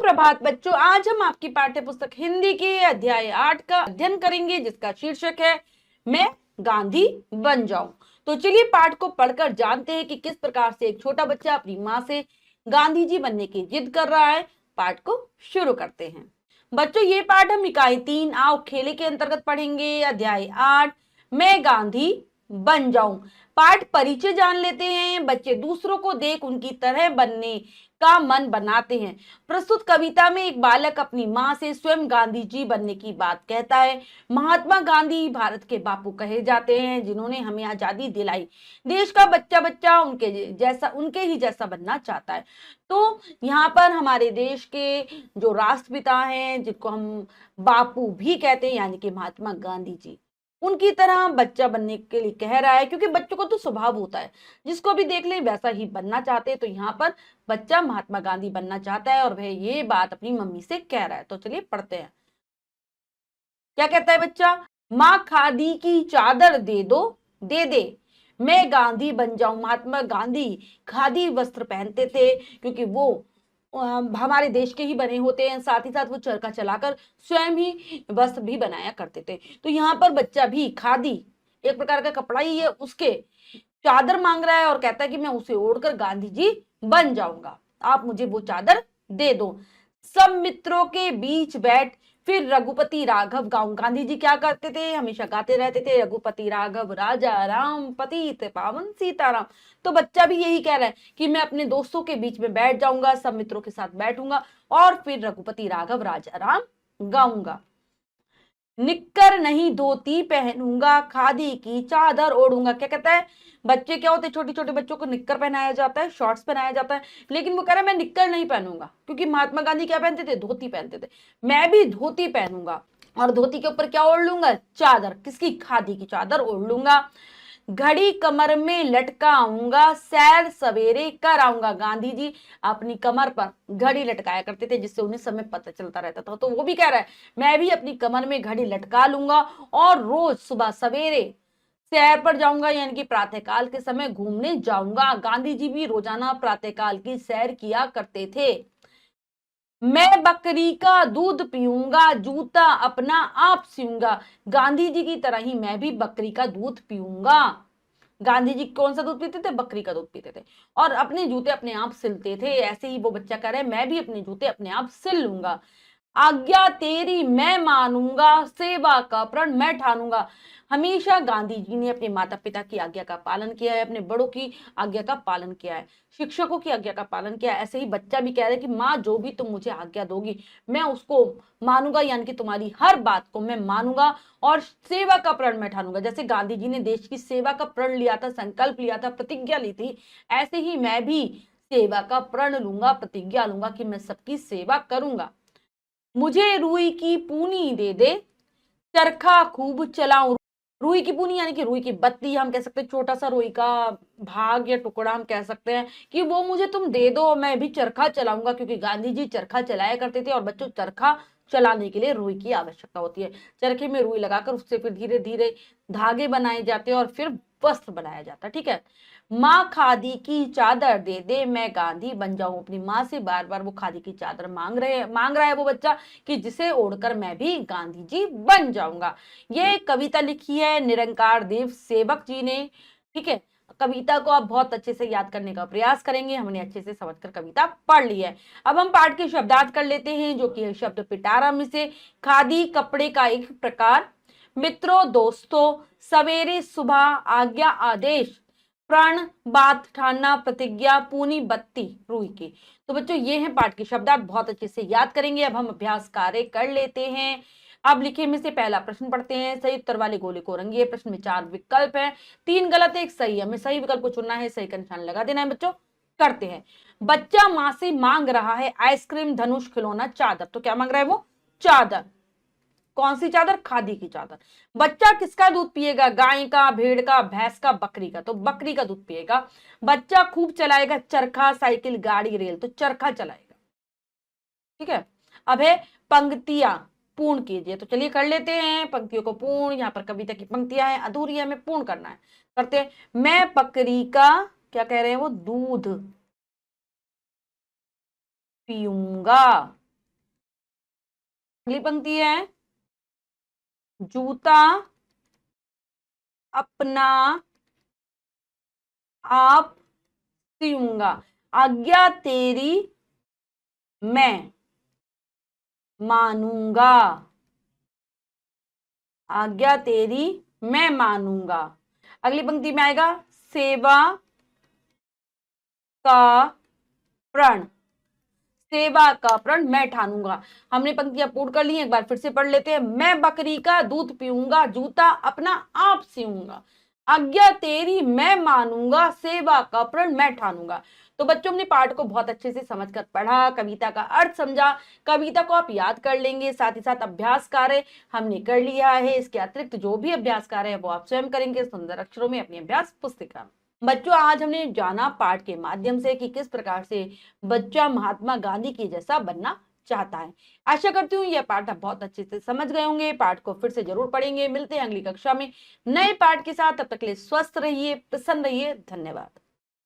सुप्रभात बच्चों, आज हम आपकी पाठ्य पुस्तक हिंदी के अध्याय 8 का अध्ययन करेंगे, जिसका शीर्षक है मैं गांधी बन जाऊं। तो चलिए पाठ को पढ़कर जानते हैं कि किस प्रकार से एक छोटा बच्चा अपनी माँ से गांधी जी बनने की जिद कर रहा है। पाठ को शुरू करते हैं। बच्चों, ये पाठ हम इकाई 3 आओ खेले के अंतर्गत पढ़ेंगे। अध्याय 8 मैं गांधी बन जाऊं। पाठ परिचय जान लेते हैं। बच्चे दूसरों को देख उनकी तरह बनने का मन बनाते हैं। प्रस्तुत कविता में एक बालक अपनी मां से स्वयं गांधी जी बनने की बात कहता है। महात्मा गांधी भारत के बापू कहे जाते हैं, जिन्होंने हमें आजादी दिलाई। देश का बच्चा बच्चा उनके ही जैसा बनना चाहता है। तो यहाँ पर हमारे देश के जो राष्ट्रपिता हैं, जिनको हम बापू भी कहते हैं, यानी कि महात्मा गांधी जी, उनकी तरह बच्चा बनने के लिए कह रहा है, क्योंकि बच्चों को तो स्वभाव होता है, जिसको भी देख ले वैसा ही बनना चाहते हैं। तो यहाँ पर बच्चा महात्मा गांधी बनना चाहता है और वह ये बात अपनी मम्मी से कह रहा है। तो चलिए पढ़ते हैं। क्या कहता है बच्चा? माँ खादी की चादर दे दो, दे दे, मैं गांधी बन जाऊं। महात्मा गांधी खादी वस्त्र पहनते थे, क्योंकि वो हमारे देश के ही बने होते हैं। साथ ही साथ वो चरखा चलाकर स्वयं ही वस्त्र भी बनाया करते थे। तो यहाँ पर बच्चा भी खादी एक प्रकार का कपड़ा ही है, उसके चादर मांग रहा है और कहता है कि मैं उसे ओढ़कर गांधी जी बन जाऊंगा, आप मुझे वो चादर दे दो। सब मित्रों के बीच बैठ फिर रघुपति राघव गाऊं। गांधी जी क्या करते थे? हमेशा गाते रहते थे, रघुपति राघव राजा राम पतित पावन सीताराम। तो बच्चा भी यही कह रहा है कि मैं अपने दोस्तों के बीच में बैठ जाऊंगा, सब मित्रों के साथ बैठूंगा और फिर रघुपति राघव राजा राम गाऊंगा। निक्कर नहीं धोती पहनूंगा, खादी की चादर ओढ़ूंगा। क्या कहता है? बच्चे क्या होते हैं, छोटे छोटे बच्चों को निक्कर पहनाया जाता है, शॉर्ट्स पहनाया जाता है, लेकिन वो कह रहा है मैं निक्कर नहीं पहनूंगा, क्योंकि महात्मा गांधी क्या पहनते थे? धोती पहनते थे। मैं भी धोती पहनूंगा और धोती के ऊपर क्या ओढ़ लूंगा? चादर। किसकी? खादी की चादर ओढ़ लूंगा। घड़ी कमर में लटकाऊंगा, सैर सवेरे कर आऊंगा। गांधी जी अपनी कमर पर घड़ी लटकाया करते थे, जिससे उन्हें समय पता चलता रहता था। तो वो भी कह रहा है मैं भी अपनी कमर में घड़ी लटका लूंगा और रोज सुबह सवेरे सैर पर जाऊंगा, यानी कि प्रातःकाल के समय घूमने जाऊंगा। गांधी जी भी रोजाना प्रातःकाल की सैर किया करते थे। मैं बकरी का दूध पीऊंगा, जूता अपना आप सीऊंगा। गांधी जी की तरह ही मैं भी बकरी का दूध पीऊंगा। गांधी जी कौन सा दूध पीते थे? बकरी का दूध पीते थे और अपने जूते अपने आप सिलते थे। ऐसे ही वो बच्चा कह रहा है मैं भी अपने जूते अपने आप सिल लूंगा। आज्ञा तेरी मैं मानूंगा, सेवा का प्रण मैं ठानूंगा। हमेशा गांधी जी ने अपने माता पिता की आज्ञा का पालन किया है, अपने बड़ों की आज्ञा का पालन किया है, शिक्षकों की आज्ञा का पालन किया है। ऐसे ही बच्चा भी कह रहा है कि माँ जो भी तुम मुझे आज्ञा दोगी मैं उसको मानूंगा, यानी कि तुम्हारी हर बात को मैं मानूंगा और सेवा का प्रण मैं ठानूंगा। जैसे गांधी जी ने देश की सेवा का प्रण लिया था, संकल्प लिया था, प्रतिज्ञा ली थी, ऐसे ही मैं भी सेवा का प्रण लूंगा, प्रतिज्ञा लूंगा कि मैं सबकी सेवा करूंगा। मुझे रुई की पूनी दे दे, चरखा खूब चलाऊं। रुई की पूनी यानी कि रुई की बत्ती हम कह सकते हैं, छोटा सा रुई का भाग या टुकड़ा हम कह सकते हैं कि वो मुझे तुम दे दो, मैं भी चरखा चलाऊंगा, क्योंकि गांधी जी चरखा चलाया करते थे और बच्चों चरखा चलाने के लिए रुई की आवश्यकता होती है। चरखे में रुई लगाकर उससे फिर धीरे धीरे धागे बनाए जाते हैं और फिर वस्त्र बनाया जाता है। ठीक है। माँ खादी की चादर दे दे, मैं गांधी बन जाऊं। अपनी माँ से बार बार वो खादी की चादर मांग रहा है वो बच्चा कि जिसे ओढ़कर मैं भी गांधी जी बन जाऊंगा। ये कविता लिखी है निरंकार देव सेवक जी ने। ठीक है। कविता को आप बहुत अच्छे से याद करने का प्रयास करेंगे। हमने अच्छे से समझकर कविता पढ़ ली है। अब हम पाठ के शब्दार्थ कर लेते हैं, जो कि है शब्द पिटारा में से खादी कपड़े का एक प्रकार, मित्रों दोस्तों, सवेरे सुबह, आज्ञा आदेश, प्रण बात ठानना, प्रतिज्ञा, पूनी बत्ती रुई की। तो बच्चों ये हैं पाठ के शब्दार्थ, बहुत अच्छे से याद करेंगे। अब हम अभ्यास कार्य कर लेते हैं। अब लिखे में से पहला प्रश्न पढ़ते हैं। सही उत्तर वाले गोले को रंगिए। प्रश्न में 4 विकल्प हैं, 3 गलत है, 1 सही है। हमें सही विकल्प को चुनना है, सही का निशान लगा देना है बच्चों। करते हैं। बच्चा माँ से मांग रहा है आइसक्रीम, धनुष, खिलौना, चादर। तो क्या मांग रहा है वो? चादर। कौन सी चादर? खादी की चादर। बच्चा किसका दूध पिएगा? गाय का, भेड़ का, भैंस का, बकरी का। तो बकरी का दूध पिएगा। बच्चा खूब चलाएगा चरखा, साइकिल, गाड़ी, रेल। तो चरखा चलाएगा। ठीक है। अब है पंक्तियां पूर्ण कीजिए। तो चलिए कर लेते हैं पंक्तियों को पूर्ण। यहाँ पर कविता की पंक्तियां हैं, अधूरी है, हमें पूर्ण करना है। करते हैं। मैं बकरी का, क्या कह रहे हैं वो, दूध पीऊंगा। अगली पंक्ति है, जूता अपना आप सीऊंगा, आज्ञा तेरी मैं मानूंगा, आज्ञा तेरी मैं मानूंगा। अगली पंक्ति में आएगा, सेवा का प्रण, सेवा का प्रण मैं ठानूंगा। हमने पंक्तियां पूर्ण कर ली, एक बार फिर से पढ़ लेते हैं। मैं बकरी का दूध पीऊंगा, जूता अपना आप सीऊंगा, आज्ञा तेरी मैं मानूंगा, सेवा का प्रण मैं ठानूंगा। तो बच्चों, हमने पाठ को बहुत अच्छे से समझकर पढ़ा, कविता का अर्थ समझा, कविता को आप याद कर लेंगे, साथ ही साथ अभ्यास कार्य हमने कर लिया है। इसके अतिरिक्त जो भी अभ्यास कार्य है वो आप स्वयं करेंगे सुंदर अक्षरों में अपनी अभ्यास पुस्तिका में। बच्चों, आज हमने जाना पाठ के माध्यम से कि किस प्रकार से बच्चा महात्मा गांधी के जैसा बनना चाहता है। आशा करती हूँ यह पाठ आप बहुत अच्छे से समझ गए होंगे। पाठ को फिर से जरूर पढ़ेंगे। मिलते हैं अगली कक्षा में नए पाठ के साथ। तब तक के लिए स्वस्थ रहिए, प्रसन्न रहिए। धन्यवाद।